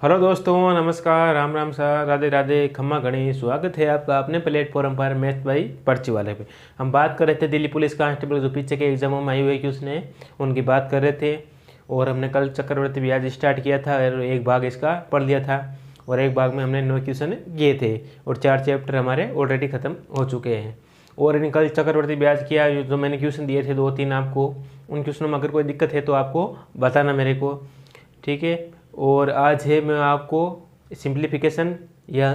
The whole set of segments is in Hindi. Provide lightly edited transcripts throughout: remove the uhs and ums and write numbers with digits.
हेलो दोस्तों, नमस्कार, राम राम सर, राधे राधे, खम्मा गणेश। स्वागत है आपका अपने प्लेटफॉर्म पर मैथ भाई पर्ची वाले पे। हम बात कर रहे थे दिल्ली पुलिस कांस्टेबल जो पीछे के एग्जामों में आई हुई क्वेश्चन है उनकी बात कर रहे थे। और हमने कल चक्रवर्ती ब्याज स्टार्ट किया था और एक भाग इसका पढ़ लिया था और एक भाग में हमने 9 क्वेश्चन किए थे और 4 चैप्टर हमारे ऑलरेडी ख़त्म हो चुके हैं। और इन कल चक्रवर्ती ब्याज किया जो मैंने क्वेश्चन दिए थे 2-3 आपको, उन क्वेश्चनों में अगर कोई दिक्कत है तो आपको बताना मेरे को, ठीक है। और आज है मैं आपको सिंप्लीफिकेशन या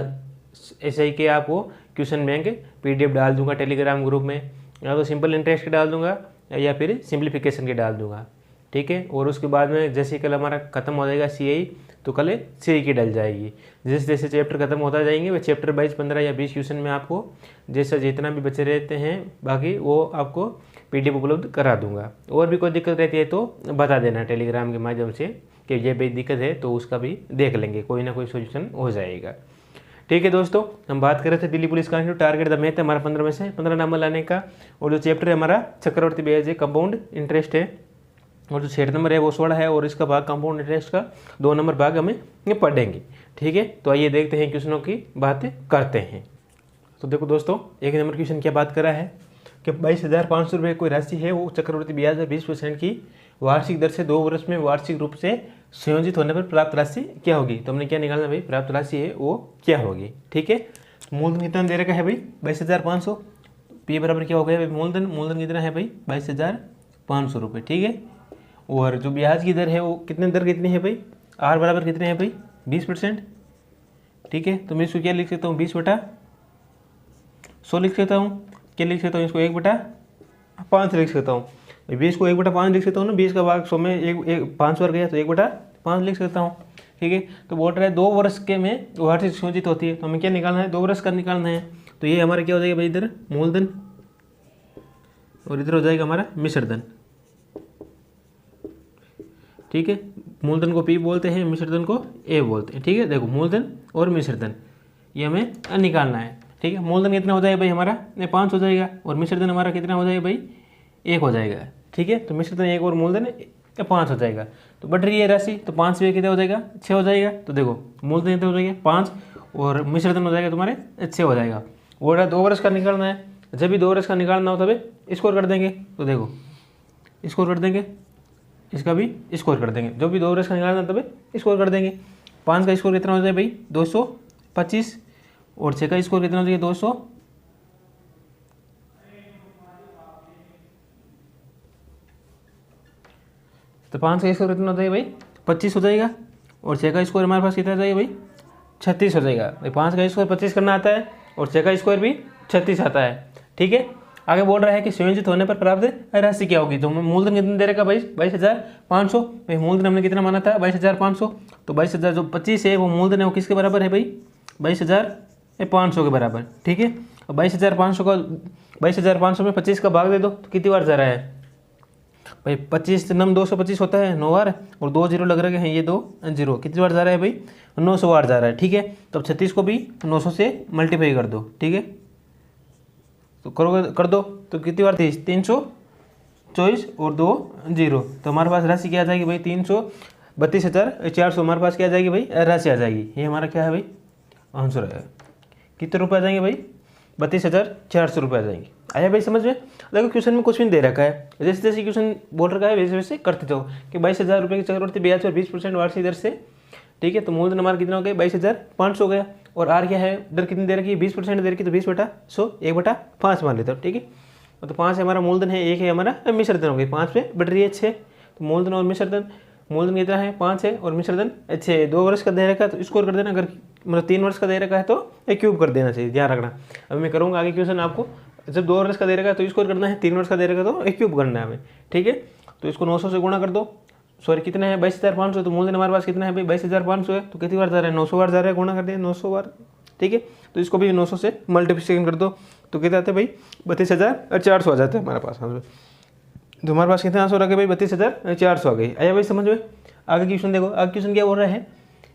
ऐसे ही के आपको क्वेश्चन बैंक पीडीएफ डाल दूंगा टेलीग्राम ग्रुप में, या तो सिंपल इंटरेस्ट के डाल दूंगा या फिर सिंप्लीफिकेशन के डाल दूंगा, ठीक है। और उसके बाद में जैसे कल हमारा खत्म हो जाएगा सीआई तो कल सीआई की डल जाएगी। जैसे जैसे चैप्टर खत्म होता जाएंगे वह चैप्टर वाइज 15 या 20 क्वेश्चन में आपको जैसा जितना भी बचे रहते हैं बाकी वो आपको पीडीएफ उपलब्ध करा दूंगा। और भी कोई दिक्कत रहती है तो बता देना टेलीग्राम के माध्यम से कि ये भी दिक्कत है तो उसका भी देख लेंगे, कोई ना कोई सोल्यूशन हो जाएगा, ठीक है। दोस्तों हम बात कर रहे थे Delhi police constable target the math है हमारा 15 में से 15 नंबर लाने का। और जो चैप्टर है हमारा चक्रवर्ती ब्याज है, कंपाउंड इंटरेस्ट है, और जो 6 नंबर है वो 16 है और इसका भाग कंपाउंड इंटरेस्ट का 2 नंबर भाग हमें ये पढ़ेंगे, ठीक है। तो आइए देखते हैं क्वेश्चनों की बातें करते हैं। तो देखो दोस्तों, 1 नंबर क्वेश्चन क्या बात करा है कि 22,500 रुपये कोई राशि है वो चक्रवर्ती ब्याज है 20% की वार्षिक दर से 2 वर्ष में वार्षिक रूप से संयोजित होने पर प्राप्त राशि क्या होगी। तो हमने क्या निकालना भाई, प्राप्त राशि है वो क्या होगी, ठीक है। मूलधन कितना दे रखा है भाई 22,500, पी बराबर क्या हो गया भाई मूलधन कितना है भाई 22,500 रुपये, ठीक है। और जो ब्याज की दर है वो कितनी है भाई, आर बराबर कितने हैं भाई 20%, ठीक है। तो मैं इसको क्या लिख सकता हूँ 20/100 लिख सकता हूँ, क्या लिख सकता हूँ इसको 1/5 लिख सकता हूँ। 20 को 1/5 लिख सकता हूँ ना, 20 का भाग 100 में एक 5 बार गया तो 1/5 लिख सकता हूँ, ठीक है। तो बोल रहा है 2 वर्ष के में वार्षिक संयोजित होती है तो हमें क्या निकालना है 2 वर्ष का निकालना है। तो ये हमारा क्या हो जाएगा भाई, इधर मूलधन और इधर हो जाएगा हमारा मिश्रधन, ठीक है। मूलधन को पी बोलते हैं, मिश्रधन को ए बोलते हैं, ठीक है। देखो मूलधन और मिश्रधन ये हमें निकालना है, ठीक है। मूलधन कितना हो जाएगा भाई हमारा 5 हो जाएगा और मिश्रधन हमारा कितना हो जाएगा भाई 1 हो जाएगा, ठीक है। तो मिश्रधन 1 और मूलधन 5 हो जाएगा। तो बढ़ रही है राशि तो 5 से कितना हो जाएगा 6 हो जाएगा। तो देखो मूलधन कितना हो जाएगा 5 और मिश्रधन हो जाएगा तुम्हारे 6 हो जाएगा। और 2 वर्ष का निकालना है, जब भी 2 वर्ष का निकालना हो तभी स्कोर कर देंगे। तो देखो स्कोर कर देंगे, इसका भी स्कोर कर देंगे, जो भी 2 वर्ष का निकालना तभी स्कोर कर देंगे। 5 का स्कोर कितना हो जाएगा भाई 225 और 6 का स्कोर कितना हो जाएगा 200, तो 5 का स्कोर कितना हो जाएगा भाई 25 हो जाएगा और 6 का स्कोर हमारे पास कितना हो जाएगा भाई 36 हो जाएगा। भाई 5 का स्कोर 25 करना आता है और 6 का स्कोर भी 36 आता है, ठीक है। आगे बोल रहा है कि संयोजित होने पर प्राप्त राशि क्या होगी। तो मूलधन कितना दे रखा भाई 22,500, भाई मूलधन हमने कितना माना था 22,500, तो 22,000 जो 25 है वो मूलधन है वो किसके बराबर है भाई 22,500 के बराबर, ठीक है। और 22,500 में 25 का भाग दे दो तो कितनी बार जा रहा है भाई 25 नम 225 होता है 9 बार और 2 जीरो लग रहे हैं, ये 2 जीरो कितनी बार जा रहा है भाई 900 बार जा रहा है, ठीक है। तो अब 36 को भी 900 से मल्टीप्लाई कर दो, ठीक है। तो करोगे कर दो तो कितनी बार 324 और 2 जीरो, तो हमारे पास राशि क्या आ जाएगी भाई 332,400 हमारे पास क्या आ जाएगी भाई राशि आ जाएगी। ये हमारा क्या है भाई आंसर है। कितने रुपये आ जाएंगे भाई 32,400 रुपये आ जाएंगे। आया भाई समझ में। देखो क्वेश्चन में कुछ भी दे रखा है, जैसे जैसे क्वेश्चन बोल रखा है वैसे वैसे करते जाओ कि 22,000 रुपये की चक्रवर्ती ब्याज पर 20% वार्षिक दर से, ठीक है। तो मूलधन हमारा कितना हो गया 22,500 हो गया और आर क्या है दर कितनी दे रखी है 20% दे रखी, तो 20/100 1/5 मान लेते हो, ठीक है। तो 5 हमारा मूलधन है, 1 है हमारा मिश्रधन हो गई, 5 पे बढ़ रही है 6। तो मूलधन और मिश्रधन, मूलधन कितना है 5 है और मिश्रधन 6 है। 2 वर्ष का दे रखा है तो स्कोर कर देना, अगर मतलब 3 वर्ष का दे रखा है तो एक क्यूब कर देना चाहिए, ध्यान रखना। अब मैं करूँगा आगे क्वेश्चन आपको, जब 2 वर्ष का दे रखा है तो स्कोर करना है, 3 वर्ष का दे रखा है तो एक क्यूब करना है हमें, ठीक है। तो इसको 900 से गुणा कर दो, सॉरी कितना है 22,500, तो मूलधन हमारे पास कितना है भाई 22,500 है, तो कितनी बार जा रहा है 900 बार जा रहा है, गुणा कर दिया 900 बार, ठीक है। तो इसको भी 900 से मल्टीप्लिकेशन कर दो तो कितने आते हैं भाई 32,400 आ जाते हैं हमारे पास आंसर। तो हमारे पास कितने आंसर आ गए भाई 32,400 आ गई। आया भाई समझ में। आगे क्वेश्चन देखो, आगे क्वेश्चन क्या बोल रहा है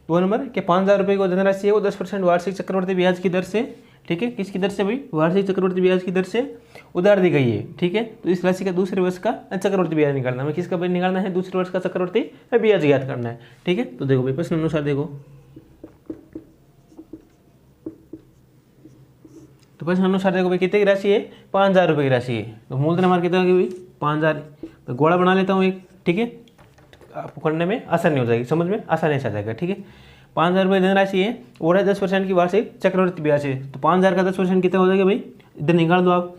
2 नंबर के 5,000 रुपये को धनराशि है वो 10% वार्षिक चक्रवर्ती ब्याज की दर से, ठीक है, किसकी दर से भाई वार्षिक चक्रवर्ती ब्याज की दर से उधार दी गई है, ठीक है। तो इस राशि का दूसरे वर्ष का चक्रवर्ती ब्याज निकालना है, किसका भाई निकालना है दूसरे वर्ष का चक्रवर्ती ब्याज ज्ञात करना है, ठीक है। तो देखो भाई प्रश्न अनुसार देखो प्रश्न अनुसार देखो भाई कितने की राशि है, 5,000 रुपये की राशि है। तो मूलधन हमारा कितना होगी भाई 5,000। तो गोला बना लेता हूँ एक, ठीक है, आपको करने में आसानी हो जाएगी, समझ में आसानी से आ जाएगा, ठीक है। 5,000 रुपये धनराशि है और 10% की वार्षिक चक्रवृद्धि ब्याज है। तो 5,000 का 10% कितना हो जाएगा भाई, इधर निकाल दो आप,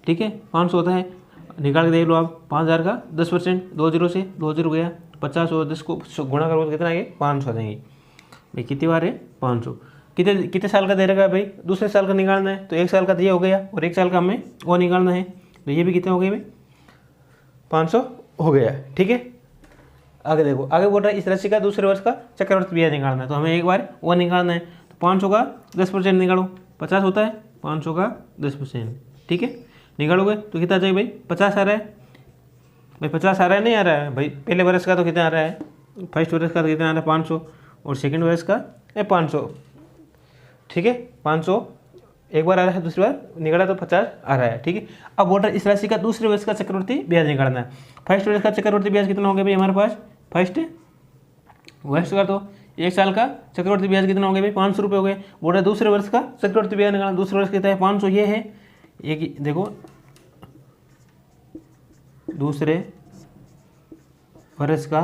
ठीक है, 500 होता है, निकाल के देख लो आप। 5,000 का 10%, 2 जीरो से 2 जीरो गया, 50 और 10 को गुणा करो तो कितना आएगा 500 आ जाएंगे भाई। कितनी बार है 500। कितने कितने साल का दे रखा है भाई, दूसरे साल का निकालना है। तो 1 साल का तो ये हो गया और 1 साल का हमें वो निकालना है। तो ये भी कितने हो गए भाई 500 हो गया, ठीक है। आगे देखो, आगे बोल रहा है इस राशि का दूसरे वर्ष का चक्रवृद्धि ब्याज निकालना है। तो हमें एक बार वो निकालना है। तो 500 का 10% निकालो, 50 होता है, 500 का 10%, ठीक है, निकालोगे तो कितना चाहिए भाई 50 आ रहा है भाई। 50 आ रहा है नहीं आ रहा है भाई, पहले वर्ष का तो कितना आ रहा है, फर्स्ट वर्ष का तो कितना आ रहा है 500 और सेकंड वर्ष का है 500, ठीक है। 500 एक बार आ रहा है, दूसरी बार निकाला तो 50 आ रहा है, ठीक है। अब बोल रहा है इस राशि का दूसरे वर्ष का चक्रवृद्धि ब्याज निकालना है। फर्स्ट वर्ष का चक्रवृद्धि ब्याज कितना हो गया भाई हमारे पास, फर्स्ट वर्ष का तो 1 साल का चक्रवृद्धि ब्याज कितना हो गया भाई 500 रुपये हो गए। बोल रहा है दूसरे वर्ष का चक्रवृद्धि ब्याज निकालना, दूसरे वर्ष कितना है 500, ये है एक, देखो दूसरे वर्ष का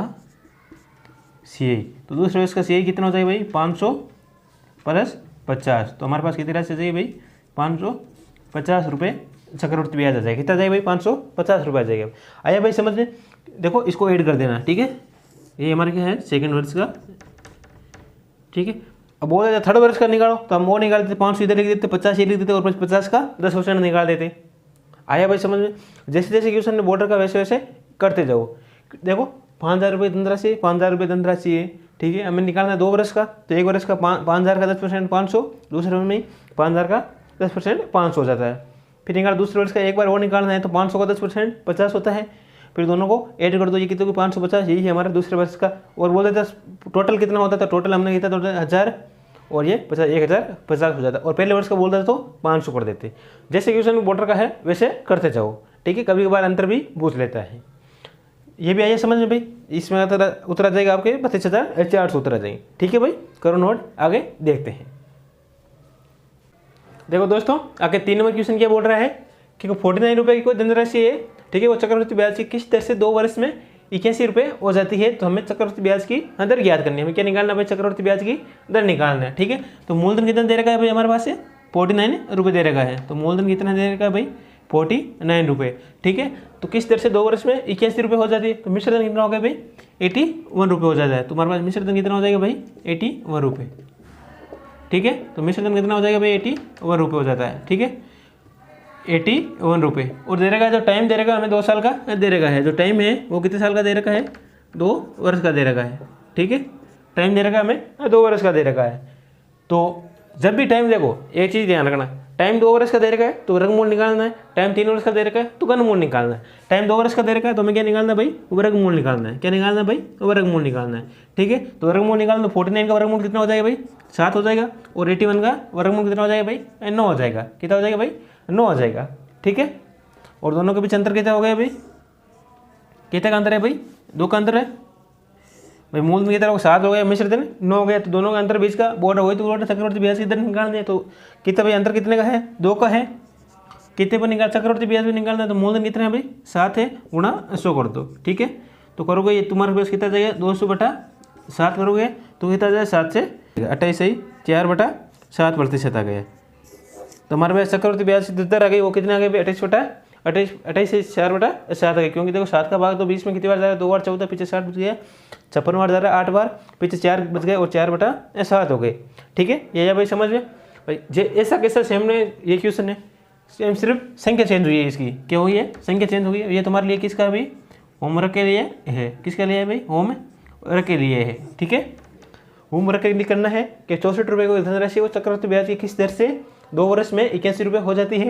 CI। तो दूसरे वर्ष का CI कितना हो जाएगा भाई 500 प्लस 50। तो हमारे पास कितनी राशि चाहिए भाई 550 रुपये चक्रवृद्धि ब्याज आ जाएगा। कितना जाएगा भाई 550 रुपये आ जाएगा। आया भाई समझ में, देखो इसको ऐड कर देना, ठीक है। ये हमारे क्या है सेकंड वर्ष का, ठीक है। अब बोल देते थर्ड वर्ष का निकालो, तो हम वो निकाल देते 500 इधर लिख देते, 50 ये लिख देते और 50 का 10% निकाल देते। आया भाई समझ में, जैसे जैसे क्वेश्चन ने बॉर्डर का वैसे वैसे करते जाओ। देखो 5,000 रुपये धनराशि, 5,000 रुपये धनराशि है, ठीक है। हमें निकालना है 2 वर्ष का। तो 1 वर्ष का 5,000 का 10% 500, दूसरे में 5,000 का 10% 500 हो जाता है। फिर निकाल दूसरे वर्ष का एक बार वो निकालना है, तो 500 का 10% 50 होता है। फिर दोनों को ऐड कर दो, ये कितने को 550, यही है हमारा दूसरे वर्ष का। और बोल देता टोटल कितना होता था, टोटल हमने किया था टोटल 1000 और ये 50, 1050 हो जाता। और पहले वर्ष का बोल देता तो 500 कर देते। जैसे क्वेश्चन बॉर्डर का है वैसे करते जाओ, ठीक है। कभी कभार अंतर भी पूछ लेता है। ये भी आइए समझ में भाई, इसमें उतरा जाएगा आपके 32,400 उतरा जाएंगे, ठीक है भाई। करो नोट, आगे देखते हैं। देखो दोस्तों, आगे 3 नंबर क्वेश्चन क्या बोल रहा है कि 49 रुपये की कोई धनराशि है, ठीक है। वो चक्रवृद्धि ब्याज की किस दर से 2 वर्ष में 81 रुपये हो जाती है। तो हमें चक्रवृद्धि ब्याज की दर ज्ञात करनी है। हमें क्या निकालना भाई, चक्रवृद्धि ब्याज की दर निकालना है, ठीक है। तो मूलधन कितना दे रखा है भाई हमारे पास से 49 रुपये दे रखा है। तो मूलधन कितना दे रखा है भाई 49 रुपये, ठीक है। तो किस दर से 2 वर्ष में 81 रुपये हो जाती है। तो मिश्रधन कितना हो गया भाई 81 रुपये हो जाता है। तुम्हारे पास मिश्रधन कितना हो जाएगा भाई 81 रुपये, ठीक है। तो मिश्रधन कितना हो जाएगा भाई 81 रुपये हो जाता है, ठीक है, 81 रुपये। और दे रखा है जो टाइम दे रखा है हमें 2 साल का दे रखा है। जो टाइम है वो कितने साल का दे रखा है 2 वर्ष का दे रखा है, ठीक है। टाइम दे रखा है हमें 2 वर्ष का दे रखा है। तो जब भी टाइम देखो एक चीज़ ध्यान रखना, टाइम 2 वर्ष का दे रखा है तो वर्गमूल निकालना है। टाइम 3 वर्ष का दे रखा है तो घनमूल निकालना है। टाइम 2 वर्ष का दे रखा है तो हमें क्या निकालना है भाई वर्गमूल निकालना है। क्या निकालना है भाई वर्गमूल निकालना है, ठीक है। तो वर्गमूल निकालना, तो 49 का वर्गमूल कितना हो जाएगा भाई 7 हो जाएगा। और 81 का वर्गमूल कितना हो जाएगा भाई 9 हो जाएगा। कितना हो जाएगा भाई 9 हो जाएगा, ठीक है। और दोनों के बीच अंतर कितना हो गया भाई, कितना का अंतर है भाई 2 का अंतर है भाई। मूल में कितना 7 हो गया, मिश्रधन 9 हो गया। तो दोनों का अंतर बीच का बॉर्डर हो तो बॉर्डर चक्रवृद्धि ब्याज की दर निकालना है। तो कितना भाई अंतर कितने का है 2 का है। कितने पर निकाल चक्रवृद्धि ब्याज भी निकालना है। तो मूलधन कितना है भाई 7 है, गुणा 100 कर दो, ठीक है। तो करोगे ये तुम्हारे पास कितना जाएगा 200/7 करोगे तो कितना जाएगा 7 से 28 सही 4/7% आ गया। तो हमारे पास चक्रवृद्धि ब्याज की दर आ गई, वो कितने आ गए भाई 28 से 4/7 आ गए। क्योंकि देखो 7 का भाग तो 20 में कितनी बार जा रहा है 2 बार 14, पीछे 60 बच गया, 56 बार जा रहा है 8 बार, पीछे 4 बच गए और 4/7 हो गए, ठीक है। ये भाई समझ में भाई। जे ऐसा कैसा सेम ने ये क्वेश्चन है, सेम सिर्फ संख्या चेंज हुई है इसकी। क्या हुई है संख्या चेंज हुई है। ये तुम्हारे लिए किसका भाई होमवर्क के लिए है, किसके लिए है भाई होमवर्क के लिए है, ठीक है। होमवर्क के लिए करना है कि 64 रुपये को धनराशि वो चक्रवृद्धि ब्याज की किस दर से 2 वर्ष में 81 रुपये हो जाती है।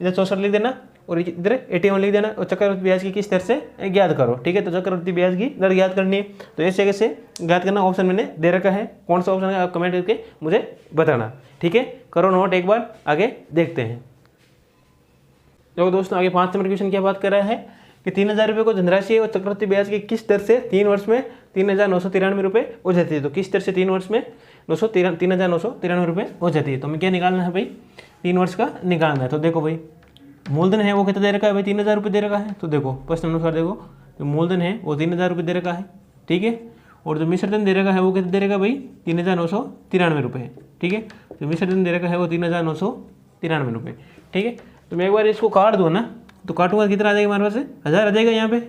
इधर 64 लिख देना और इधर 81 लिख देना और चक्रवृद्धि ब्याज की किस दर से ज्ञात करो, ठीक है। तो चक्रवृद्धि ब्याज की दर ज्ञात करनी है। तो ऐसे कैसे ज्ञात करना ऑप्शन मैंने दे रखा है। कौन सा ऑप्शन है आप कमेंट करके मुझे बताना, ठीक है। करो नोट, एक बार आगे देखते हैं। देखो दोस्तों, आगे 5 नंबर क्वेश्चन क्या बात कर रहा है कि 3,000 रुपये को धनराशि है और चक्रवृद्धि ब्याज की किस दर से 3 वर्ष में 3,993 रुपये हो जाती है। तो किस दर से 3 वर्ष में 3,993 रुपये हो जाती है। तो हमें क्या निकालना है भाई 3 वर्ष का निकालना है। तो देखो भाई मूलधन है वो कितना दे रखा है भाई, 3000 रुपये दे रखा है। तो देखो प्रश्न अनुसार देखो जो मूलधन है वो 3000 रुपये दे रखा है, ठीक है। और जो मिश्र धन दे रखा है वो कितना दे रखा है भाई, 3993 रुपये, ठीक है। जो मिश्र धन दे रखा है वो 3993 रुपये, ठीक है। तो मैं एक बार इसको काट दूँ ना, तो काटूंगा कितना आ जाएगा हमारे पास, 1000 आ जाएगा यहाँ पे,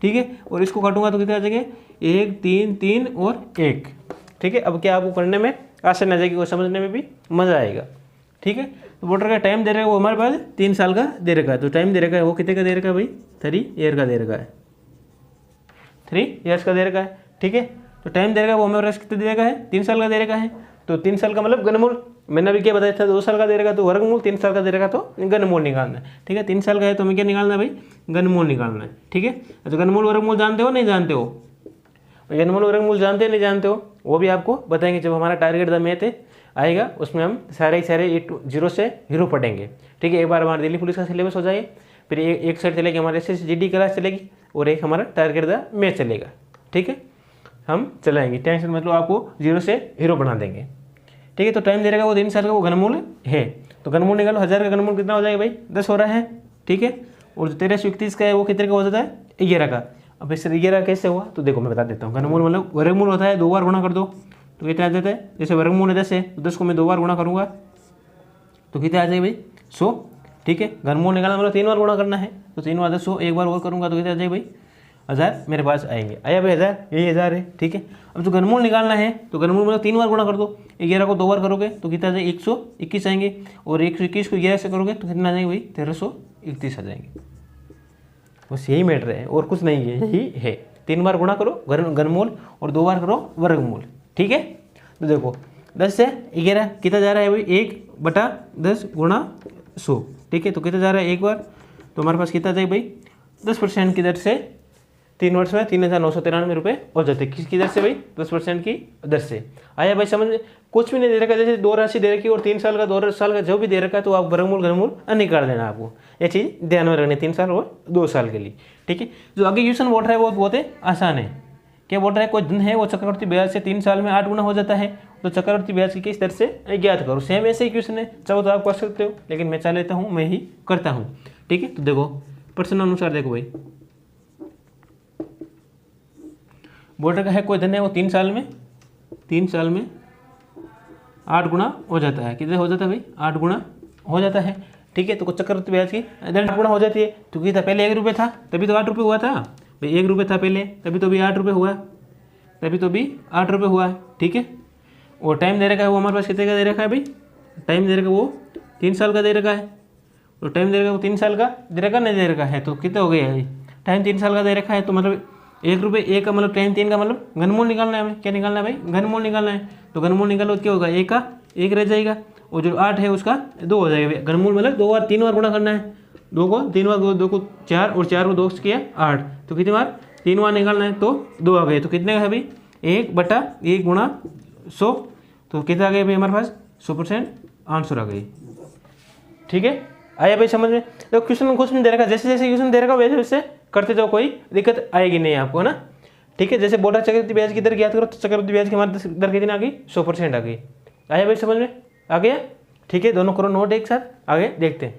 ठीक है। और इसको काटूंगा तो कितना आ जाएगा, 1 3 3 और 1, ठीक है। अब क्या आपको करने में आसान आ जाएगी और समझने में भी मज़ा आएगा, ठीक है। तो वोटर का टाइम दे रखा है वो हमारे पास 3 साल का दे रखा है। तो टाइम दे रखा है वो कितने का दे रखा है भाई, 3 ईयर का दे रखा है, 3 ईयर्स का दे रखा है, ठीक है। तो टाइम दे रखा है वो हमारे पास कितने दे रखा है, 3 साल का दे रखा है। तो 3 साल का मतलब घनमूल, मैंने अभी क्या बताया था, 2 साल का दे रखा तो वर्गमूल, 3 साल का दे रखा तो घनमूल निकालना है, ठीक है। 3 साल का है तो हमें क्या निकालना है भाई, घनमूल निकालना है, ठीक है। तो घनमूल वर्गमूल जानते हो नहीं जानते हो, घनमूल वर्गमूल जानते हैं नहीं जानते हो, वो भी आपको बताएंगे जब हमारा टारगेट द मैथ आएगा, उसमें हम सारे जीरो से हीरो पढ़ेंगे, ठीक है। एक बार हमारा दिल्ली पुलिस का सिलेबस हो जाए, फिर एक साइड चलेगी हमारे SSGD क्लास चलेगी और एक हमारा टारगेट द मैथ चलेगा, ठीक है। हम चलाएंगे, टेंशन मतलब आपको जीरो से हीरो बना देंगे, ठीक है। तो टाइम दे रखा वो 3 साल का वो घनमूल है। तो घनमूल निकालो, 1000 का घनमूल कितना हो जाएगा भाई, 10 हो रहा है, ठीक है। और जो 1331 का है वो कितने का हो जाता है, 11 का। अब इससे 11 कैसे हुआ, तो देखो मैं बता देता हूँ। घनमूल मतलब वर्गमूल होता है, 2 बार गुणा कर दो तो कितना आ जाता है, जैसे वर्गमूल है 10 है तो 10 को मैं 2 बार गुणा करूँगा तो कितना आ जाएगा भाई, 100, ठीक है। घनमूल निकालना मतलब 3 बार गुणा करना है, तो 3 बार 100, एक बार और करूँगा तो कितना आ जाएगा भाई, 1000 मेरे पास आएंगे। आया भाई 1000, यही 1000 है, ठीक है। अब जो घनमूल निकालना है तो घनमूल मतलब 3 बार गुणा कर दो, 11 को 2 बार करोगे तो कितना आ जाएगा, 121 आएंगे। और 121 को 11 से करोगे तो कितना आ जाएगा भाई, 1331 आ जाएंगे। बस यही मैटर है और कुछ नहीं है, यही है। 3 बार गुणा करो घनमूल और 2 बार करो वर्गमूल, ठीक है। तो देखो 10 से 11 कितना जा रहा है भाई, 1/10 गुणा 100, ठीक है। तो कितना जा रहा है एक बार, तो हमारे पास कितना जाएगा भाई, 10% की दर से 3 वर्ष में 3993 रुपये हो जाते हैं। किसकी दर से भाई, 10% की दर से। आया भाई समझ में, कुछ भी नहीं दे रखा, जैसे 2 राशि दे रखी और 3 साल का 2 साल का जो भी दे रखा है तो आप वर्गमूल घनमूल निकाल देना, आपको ये चीज़ ध्यान में रखनी, 3 साल और 2 साल के लिए, ठीक है। जो आगे क्वेश्चन बोल रहा है वो बहुत आसान है। क्या बोल रहा है, कोई धन है वो चक्रवर्ती ब्याज से 3 साल में 8 गुना हो जाता है, तो चक्रवर्ती ब्याज की किस दर से ज्ञात करो। सेम ऐसे ही क्वेश्चन है, चाहो तो आप कर सकते हो, लेकिन मैं चाह लेता हूँ, मैं ही करता हूँ, ठीक है। तो देखो प्रश्न अनुसार देखो भाई, बोल रखा है कोई धन है वो 3 साल में 8 गुना हो जाता है। कितने हो जाता है भाई, 8 गुना हो जाता है, ठीक है। तो कुछ चक्रवर्ती ब्याज की दर 8 गुना हो जाती है, तो कितना पहले 1 रुपये था तभी तो 8 रुपये हुआ था भाई, 1 रुपये था पहले तभी तो भी 8 रुपये हुआ, तभी तो भी 8 रुपये हुआ, ठीक है। और टाइम दे रखा है वो हमारे पास कितने का दे रखा है भाई, टाइम दे रखा है वो 3 साल का दे रखा है। तो टाइम दे रखा है वो 3 साल का दे रखा नहीं दे रखा है, तो कितना हो गया भाई, टाइम 3 साल का दे रखा है, तो मतलब 1 रुपये 1 का मतलब टाइम 3 का मतलब घनमूल निकालना है हमें। क्या निकालना है भाई, घनमूल निकालना है। तो घनमूल निकालो तो क्या होगा, 1 का 1 रह जाएगा और जो 8 है उसका 2 हो जाएगा। घनमूल मतलब 2 बार 3 बार गुणा करना है, 2 को 3 बार, 2 को 4 और 4 को 2 किया 8, तो कितनी बार 3 बार निकालना है, तो 2 आ गए। तो कितने का है भाई, 1/1 गुणा 100, तो कितना आ गया भाई हमारे पास, 100% आंसर आ गई, ठीक है। आया भाई समझ में। तो क्वेश्चन कुछ नहीं दे रखा, जैसे जैसे क्वेश्चन दे रखा वैसे वैसे करते जाओ, कोई दिक्कत आएगी नहीं आपको, है ना, ठीक है। जैसे बोला चक्रवृद्धि ब्याज की दर ज्ञात करो, तो चक्रवृद्धि ब्याज की हमारी दर कितनी आ गई, 100% आ गई। आया भाई समझ में, आ गया, ठीक है। दोनों करो नोट एक साथ, आगे देखते हैं।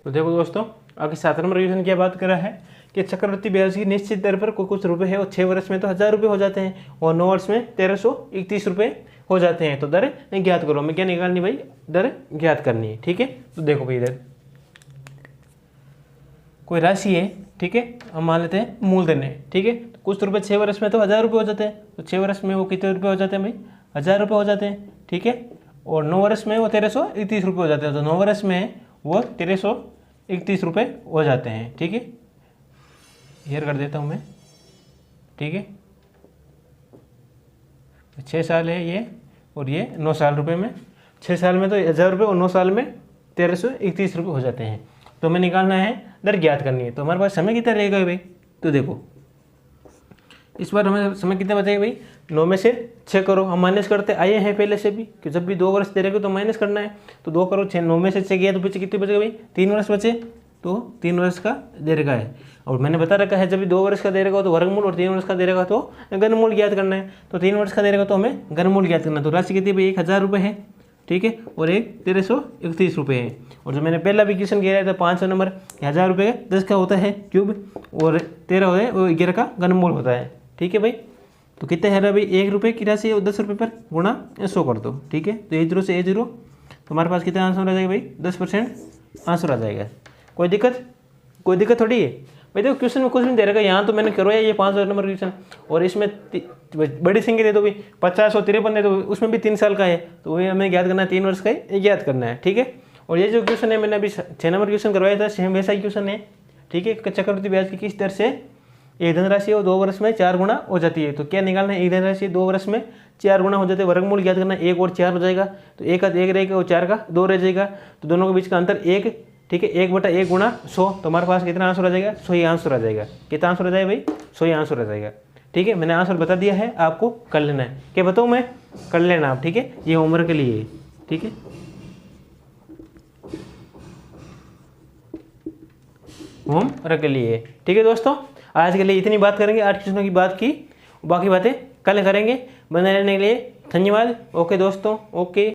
तो देखो दोस्तों, आगे 7 नंबर क्वेश्चन क्या बात कर रहा है कि चक्रवृद्धि ब्याज की निश्चित दर पर कुछ रुपए है और 6 वर्ष में तो 1000 रुपये हो जाते हैं और 9 वर्ष में 1331 रुपये हो जाते हैं। तो दर ज्ञात करो, हमें क्या निकालनी भाई, दर ज्ञात करनी है, ठीक है। तो देखो भाई इधर कोई राशि है, ठीक है, हम मान लेते हैं मूलधन है, ठीक है। तो कुछ रुपये 6 वर्ष में तो 1000 रुपये हो जाते हैं, तो 6 वर्ष में वो कितने रुपये हो जाते हैं भाई, 1000 रुपये हो जाते हैं, ठीक है। और 9 वर्ष में वो 1331 रुपये हो जाते हैं, तो 9 वर्ष में वो 1331 रुपये हो जाते हैं, ठीक है। क्लियर कर देता हूँ मैं, ठीक है। 6 साल है ये और ये 9 साल रुपये में, 6 साल में तो 1000 रुपये और 9 साल में 1331 रुपये हो जाते हैं। तो हमें निकालना है, दर ज्ञात करनी है। तो हमारे पास समय कितना रहेगा भाई, तो देखो इस बार हमें समय कितना बचेगा भाई, 9 में से 6 करो, हम माइनस करते आए हैं पहले से भी कि जब भी 2 वर्ष दे रहे तो माइनस करना है। तो 2 करो 6, 9 में से 6 गया तो पीछे कितने बचेगा भाई, 3 वर्ष बचे, तो 3 वर्ष का दे रखा है। और मैंने बता रखा है जब भी 2 वर्ष का दे रखा हो तो वर्गमूल और 3 वर्ष का दे रखा तो घनमूल ज्ञात करना है। तो 3 वर्ष का दे रखा तो हमें घनमूल ज्ञात करना है। तो राशि कितनी भाई, 1000 रुपये है, ठीक है, और एक 1331 रुपये है। और जो मैंने पहला भी क्वेश्चन किया था 500 नंबर 1000 रुपये का 10 का होता है क्यूब, और 13 होता है वो 11 का घनमूल होता है। ठीक है भाई, तो कितने है भाई 1 रुपये की राशि और 10 रुपये पर गुणा 100 कर दो। ठीक है, तो A0 से A0 तो हमारे पास कितना आंसर आ जाएगा भाई 10% आंसर आ जाएगा। कोई दिक्कत थोड़ी है भाई। देखो क्वेश्चन में कुछ नहीं दे रखा, यहाँ तो मैंने करवाया ये 500 नंबर क्वेश्चन, और इसमें बड़ी संख्या दे दो भाई 50 और 53 दे दो, उसमें भी 3 साल का है, तो वही हमें याद करना है, 3 वर्ष का है याद करना है। ठीक है, और ये जो क्वेश्चन है मैंने अभी 6 नंबर क्वेश्चन करवाया था, सेम वैसा ही क्वेश्चन है। ठीक है, चक्रवृद्धि ब्याज की किस दर से एक धनराशि और 2 वर्ष में 4 गुना हो जाती है। तो क्या निकालना है, एक धनराशि 2 वर्ष में 4 गुना हो जाते हैं, वर्गमूल याद करना है, 1 और 4 हो जाएगा, तो 1 का 1 रहेगा और 4 का 2 रह जाएगा, तो दोनों के बीच का अंतर 1। ठीक है, 1/1 गुणा 100, तो हमारे पास कितना आंसर आ जाएगा 100 ही आंसर आ जाएगा। कितना आंसर आ जाएगा भाई 100 ही आंसर आ जाएगा। ठीक है, मैंने आंसर बता दिया है, आपको कर लेना है। क्या बताऊँ मैं, कर लेना आप। ठीक है, ये होमवर्क के लिए है। ठीक है, होमवर्क के लिए। ठीक है दोस्तों, आज के लिए इतनी बात करेंगे, 8 क्वेश्चनों की बात की, बाकी बातें कल करेंगे। बने रहने के लिए धन्यवाद। ओके दोस्तों, ओके।